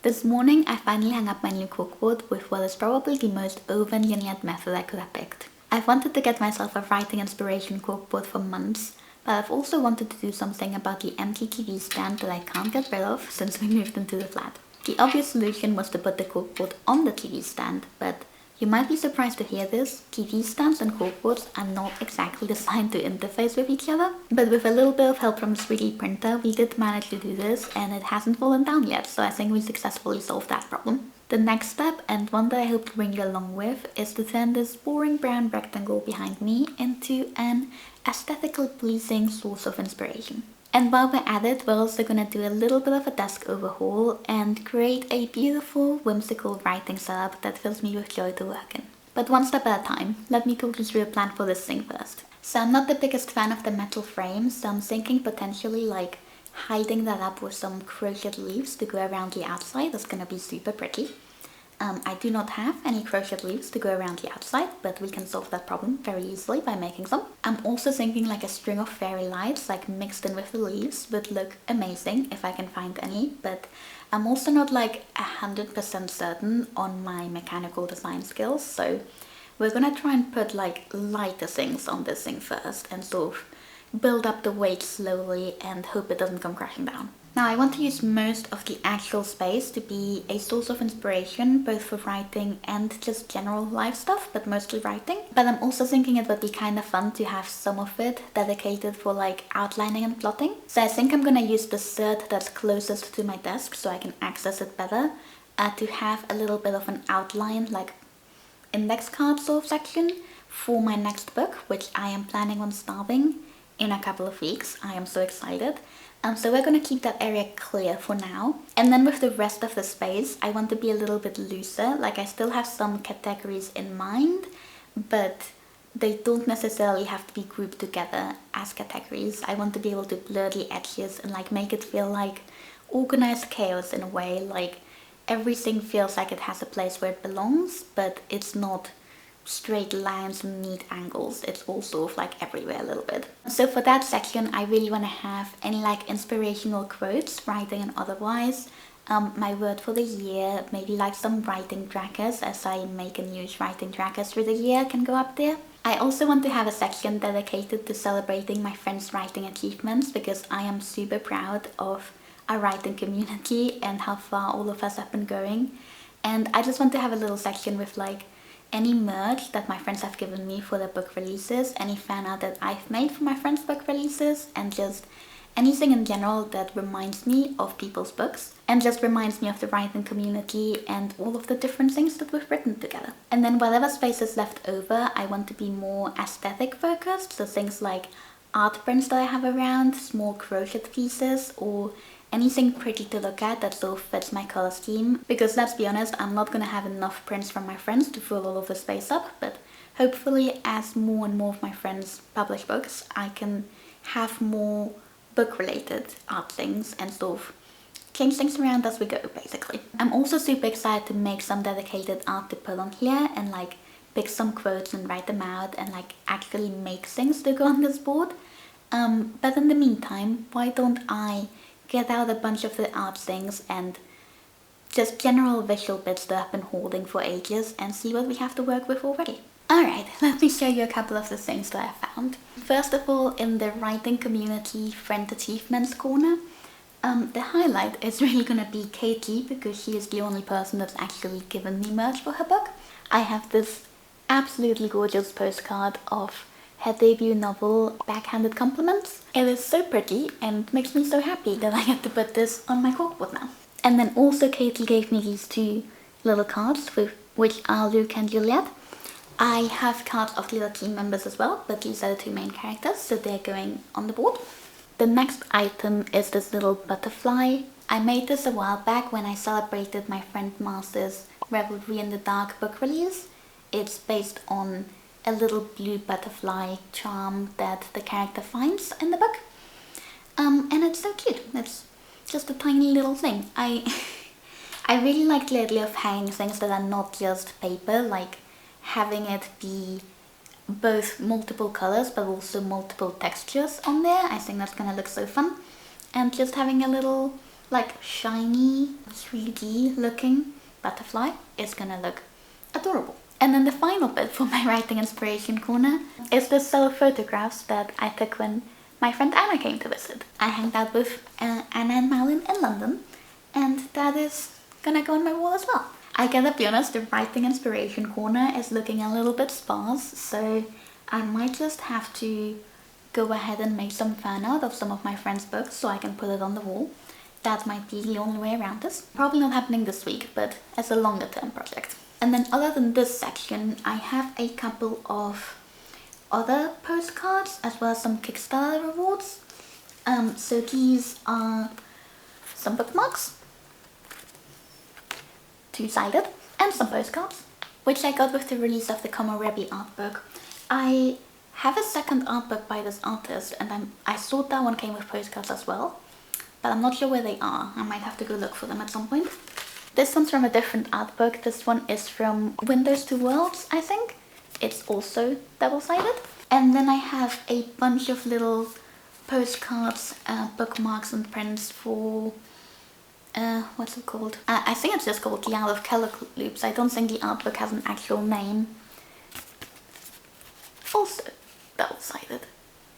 This morning I finally hung up my new corkboard with what is probably the most over-engineered method I could have picked. I've wanted to get myself a writing inspiration corkboard for months, but I've also wanted to do something about the empty TV stand that I can't get rid of since we moved into the flat. The obvious solution was to put the corkboard on the TV stand, but you might be surprised to hear this, TV stands and corkboards are not exactly designed to interface with each other. But with a little bit of help from a 3D printer, we did manage to do this and it hasn't fallen down yet, so I think we successfully solved that problem. The next step, and one that I hope to bring you along with, is to turn this boring brown rectangle behind me into an aesthetically pleasing source of inspiration. And while we're at it, we're also going to do a little bit of a desk overhaul and create a beautiful, whimsical writing setup that fills me with joy to work in. But one step at a time, let me talk you through a plan for this thing first. So I'm not the biggest fan of the metal frame, so I'm thinking potentially like hiding that up with some crocheted leaves to go around the outside. That's going to be super pretty. I do not have any crocheted leaves to go around the outside, but we can solve that problem very easily by making some. I'm also thinking like a string of fairy lights, like mixed in with the leaves, would look amazing if I can find any, but I'm also not like 100% certain on my mechanical design skills, so we're gonna try and put like lighter things on this thing first and sort of build up the weight slowly and hope it doesn't come crashing down. Now I want to use most of the actual space to be a source of inspiration, both for writing and just general life stuff, but mostly writing. But I'm also thinking it would be kind of fun to have some of it dedicated for like outlining and plotting. So I think I'm gonna use the third that's closest to my desk so I can access it better, to have a little bit of an outline, like index card sort of section for my next book, which I am planning on starting in a couple of weeks. I am so excited. So we're going to keep that area clear for now. And then with the rest of the space, I want to be a little bit looser. Like I still have some categories in mind, but they don't necessarily have to be grouped together as categories. I want to be able to blur the edges and like make it feel like organized chaos in a way. Like everything feels like it has a place where it belongs, but it's not straight lines and neat angles. It's all sort of like everywhere a little bit. So for that section, I really want to have any like inspirational quotes, writing and otherwise, my word for the year, maybe like some writing trackers as I make and use writing trackers through the year can go up there. I also want to have a section dedicated to celebrating my friends' writing achievements because I am super proud of our writing community and how far all of us have been going. And I just want to have a little section with like any merch that my friends have given me for their book releases, any fan art that I've made for my friends' book releases, and just anything in general that reminds me of people's books and just reminds me of the writing community and all of the different things that we've written together. And then whatever space is left over, I want to be more aesthetic focused, so things like art prints that I have around, small crochet pieces, or anything pretty to look at that sort of fits my color scheme, because let's be honest, I'm not gonna have enough prints from my friends to fill all of the space up, but hopefully as more and more of my friends publish books, I can have more book related art things and sort of change things around as we go, basically. I'm also super excited to make some dedicated art to put on here and like pick some quotes and write them out and like actually make things to go on this board. But in the meantime, why don't I get out a bunch of the art things and just general visual bits that I've been holding for ages and see what we have to work with already. Alright, let me show you a couple of the things that I found. First of all, in the writing community friend achievements corner, the highlight is really gonna be Katie because she is the only person that's actually given me merch for her book. I have this absolutely gorgeous postcard of her debut novel, Backhanded Compliments. It is so pretty and makes me so happy that I get to put this on my corkboard now. And then also Katie gave me these two little cards, which are Luke and Juliet. I have cards of the other team members as well, but these are the two main characters, so they're going on the board. The next item is this little butterfly. I made this a while back when I celebrated my friend Marcy's Revelry in the Dark book release. It's based on a little blue butterfly charm that the character finds in the book. And it's so cute. It's just a tiny little thing. I really like the idea of hanging things that are not just paper, like having it be both multiple colors but also multiple textures on there. I think that's gonna look so fun. And just having a little like shiny 3D looking butterfly is gonna look adorable. And then the final bit for my writing inspiration corner is the set of photographs that I took when my friend Anna came to visit. I hanged out with Anna and Malin in London, and that is gonna go on my wall as well. I gotta be honest, the writing inspiration corner is looking a little bit sparse, so I might just have to go ahead and make some fan art of some of my friends' books so I can put it on the wall. That might be the only way around this. Probably not happening this week, but as a longer term project. And then other than this section, I have a couple of other postcards as well as some Kickstarter rewards. So these are some bookmarks, two-sided, and some postcards, which I got with the release of the Komorebi art book. I have a second art book by this artist, and I thought that one came with postcards as well, but I'm not sure where they are. I might have to go look for them at some point. This one's from a different art book. This one is from Windows to Worlds, I think. It's also double-sided. And then I have a bunch of little postcards, bookmarks and prints for, what's it called? I think it's just called The Isle of Color Loops. I don't think the art book has an actual name. Also double-sided.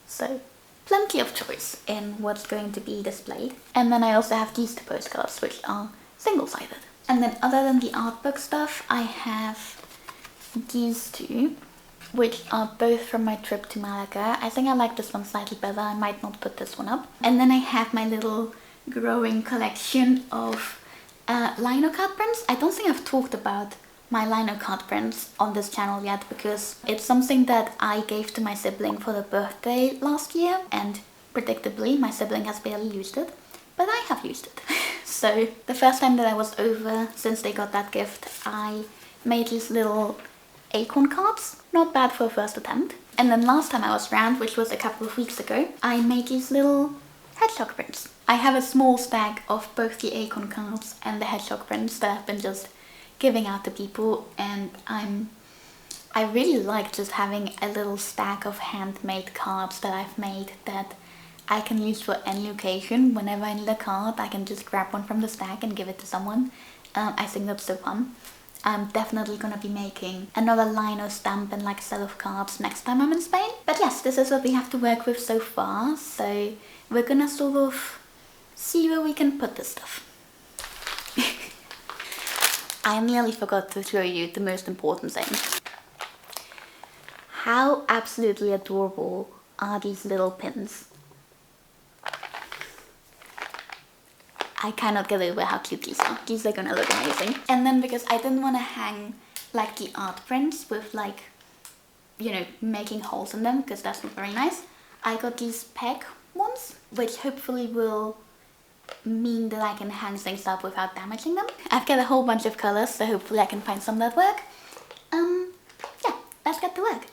So plenty of choice in what's going to be displayed. And then I also have these two postcards, which are single-sided. And then other than the art book stuff, I have these two, which are both from my trip to Malaga. I think I like this one slightly better. I might not put this one up. And then I have my little growing collection of lino card prints. I don't think I've talked about my lino card prints on this channel yet because it's something that I gave to my sibling for their birthday last year, and predictably my sibling has barely used it, but I have used it. So the first time that I was over since they got that gift, I made these little acorn cards. Not bad for a first attempt. And then last time I was around, which was a couple of weeks ago, I made these little hedgehog prints. I have a small stack of both the acorn cards and the hedgehog prints that I've been just giving out to people, and I really like just having a little stack of handmade cards that I've made that I can use for any occasion. Whenever I need a card, I can just grab one from the stack and give it to someone. I think that's so fun. I'm definitely gonna be making another lino stamp and like set of cards next time I'm in Spain. But yes, this is what we have to work with so far, so we're gonna sort of see where we can put this stuff. I nearly forgot to show you the most important thing. How absolutely adorable are these little pins? I cannot get over how cute these are. These are gonna look amazing. And then because I didn't want to hang like the art prints with like, you know, making holes in them, because that's not very nice, I got these peg ones, which hopefully will mean that I can hang things up without damaging them. I've got a whole bunch of colors, so hopefully I can find some that work. Yeah, let's get to work.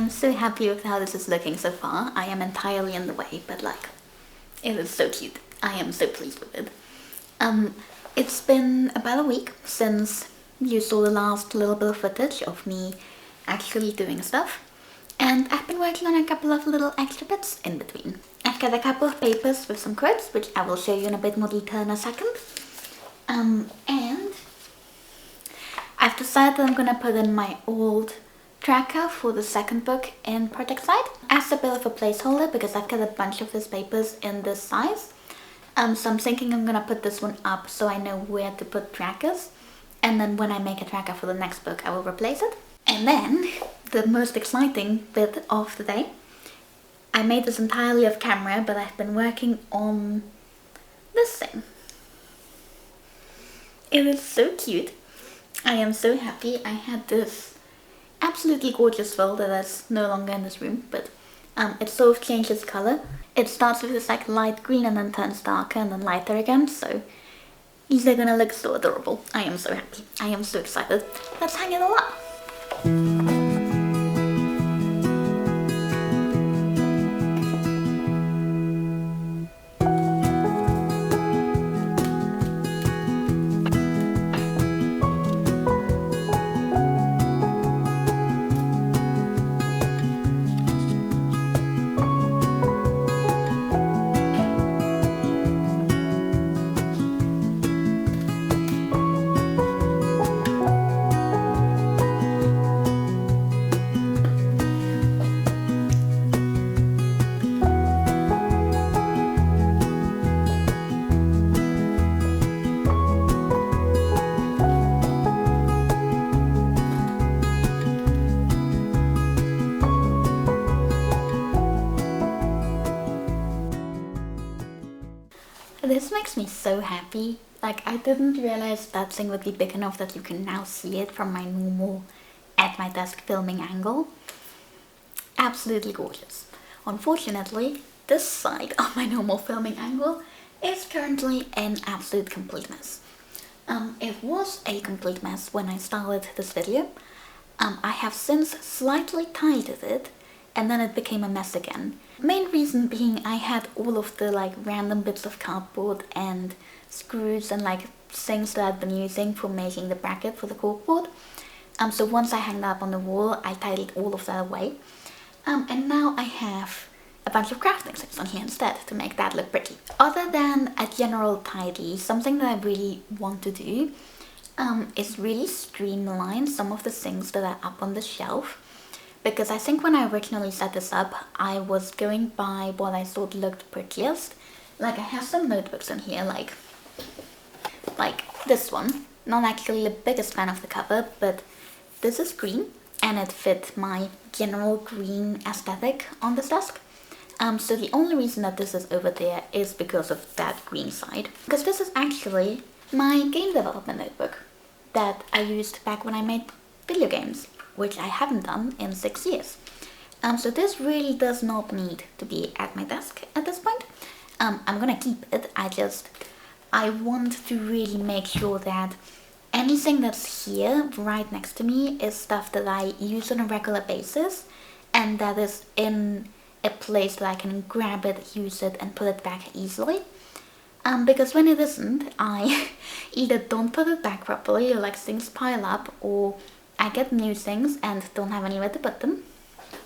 So happy with how this is looking so far. I am entirely in the way, but like, it is so cute. I am so pleased with it. It's been about a week since you saw the last little bit of footage of me actually doing stuff, and I've been working on a couple of little extra bits in between. I've got a couple of papers with some quotes, which I will show you in a bit more detail in a second. And I've decided that I'm gonna put in my old tracker for the second book in Project Side as a bit of a placeholder, because I've got a bunch of these papers in this size. So I'm thinking I'm gonna put this one up so I know where to put trackers, and then when I make a tracker for the next book I will replace it. And then the most exciting bit of the day, I made this entirely off camera, but I've been working on this thing. It is so cute. I am so happy. I had this absolutely gorgeous folder that's no longer in this room, but It sort of changes color. It starts with this like light green and then turns darker and then lighter again, so these are gonna look so adorable. I am so happy. I am so excited. Let's hang it all up. This makes me so happy. Like, I didn't realize that thing would be big enough that you can now see it from my normal at my desk filming angle. Absolutely gorgeous. Unfortunately, this side of my normal filming angle is currently an absolute complete mess. It was a complete mess when I started this video. I have since slightly tidied it, and then it became a mess again. Main reason being I had all of the like random bits of cardboard and screws and like things that I'd been using for making the bracket for the corkboard. So once I hung that up on the wall, I tidied all of that away. And now I have a bunch of crafting things on here instead to make that look pretty. Other than a general tidy, something that I really want to do is really streamline some of the things that are up on the shelf. Because I think when I originally set this up, I was going by what I thought looked prettiest. Like, I have some notebooks in here, like this one. Not actually the biggest fan of the cover, but this is green, and it fit my general green aesthetic on this desk. So the only reason that this is over there is because of that green side. Because this is actually my game development notebook that I used back when I made video games, which I haven't done in 6 years. So this really does not need to be at my desk at this point. I'm gonna keep it. I want to really make sure that anything that's here right next to me is stuff that I use on a regular basis, and that is in a place that I can grab it, use it, and put it back easily. Because when it isn't, I either don't put it back properly, or like things pile up, or I get new things and don't have anywhere to put them.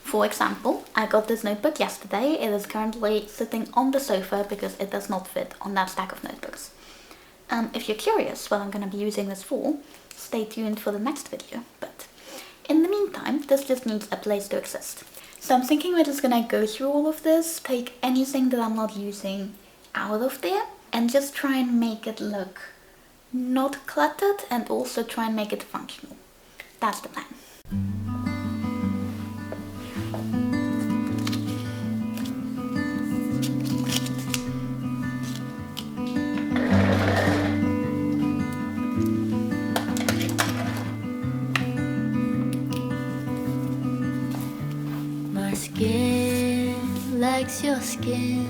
For example, I got this notebook yesterday. It is currently sitting on the sofa because it does not fit on that stack of notebooks. If you're curious what I'm going to be using this for, stay tuned for the next video. But in the meantime, this just needs a place to exist. So I'm thinking we're just going to go through all of this, take anything that I'm not using out of there, and just try and make it look not cluttered, and also try and make it functional. That's the plan. My skin likes your skin.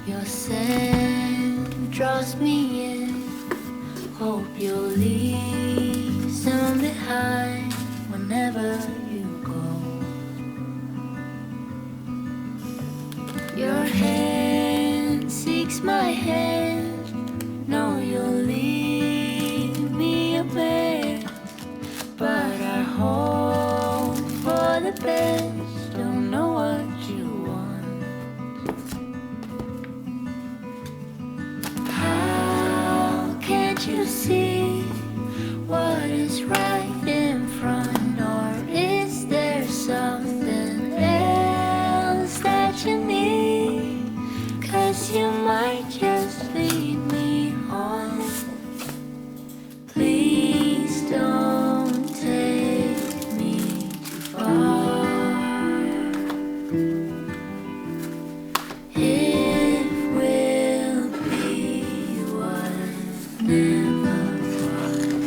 Your scent draws me in. Hope you'll leave some behind whenever you go. Your hand seeks my hand. No, you'll leave me a mess, but I hope for the best. Don't know what you want. How can't you see what is right in front? Or is there something else that you need? 'Cause you might just lead me on. Please don't take me too far. It will be what never was.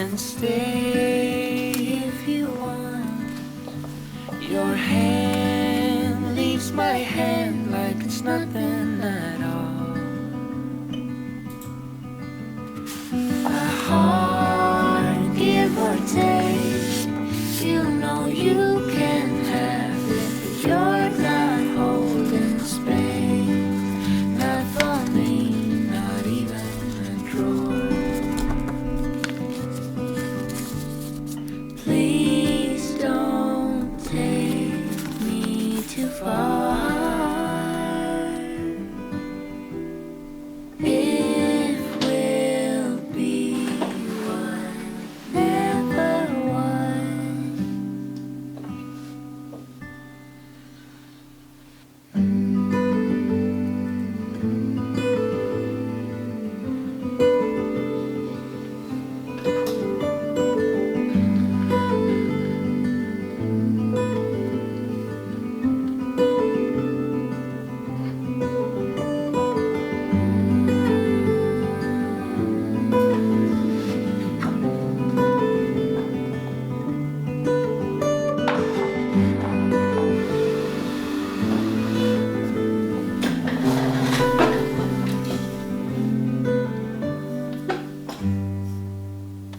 can stay if you want. Your hand leaves my hand like it's nothing at all. A heart, give or take, you know you can have it, but you're not holding space. Not for me, not even a drawer. Please don't take me too far. If we'll be one, never one.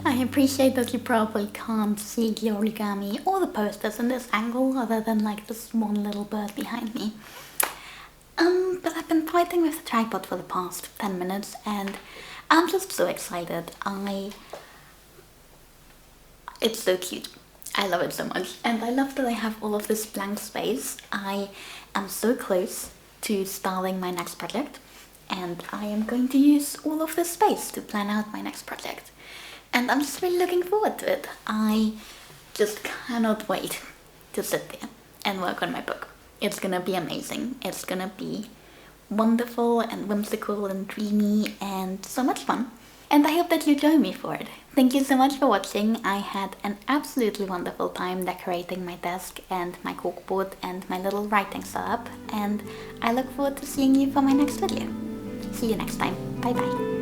I appreciate that you probably can't see the origami or the posters in this angle other than like this one little bird behind me. But I've been fighting with the tripod for the past 10 minutes and I'm just so excited. It's so cute. I love it so much and I love that I have all of this blank space. I am so close to starting my next project and I am going to use all of this space to plan out my next project. And I'm just really looking forward to it. I just cannot wait to sit there and work on my book. It's gonna be amazing. It's gonna be wonderful and whimsical and dreamy and so much fun. And I hope that you join me for it. Thank you so much for watching. I had an absolutely wonderful time decorating my desk and my corkboard and my little writing setup. And I look forward to seeing you for my next video. See you next time. Bye bye.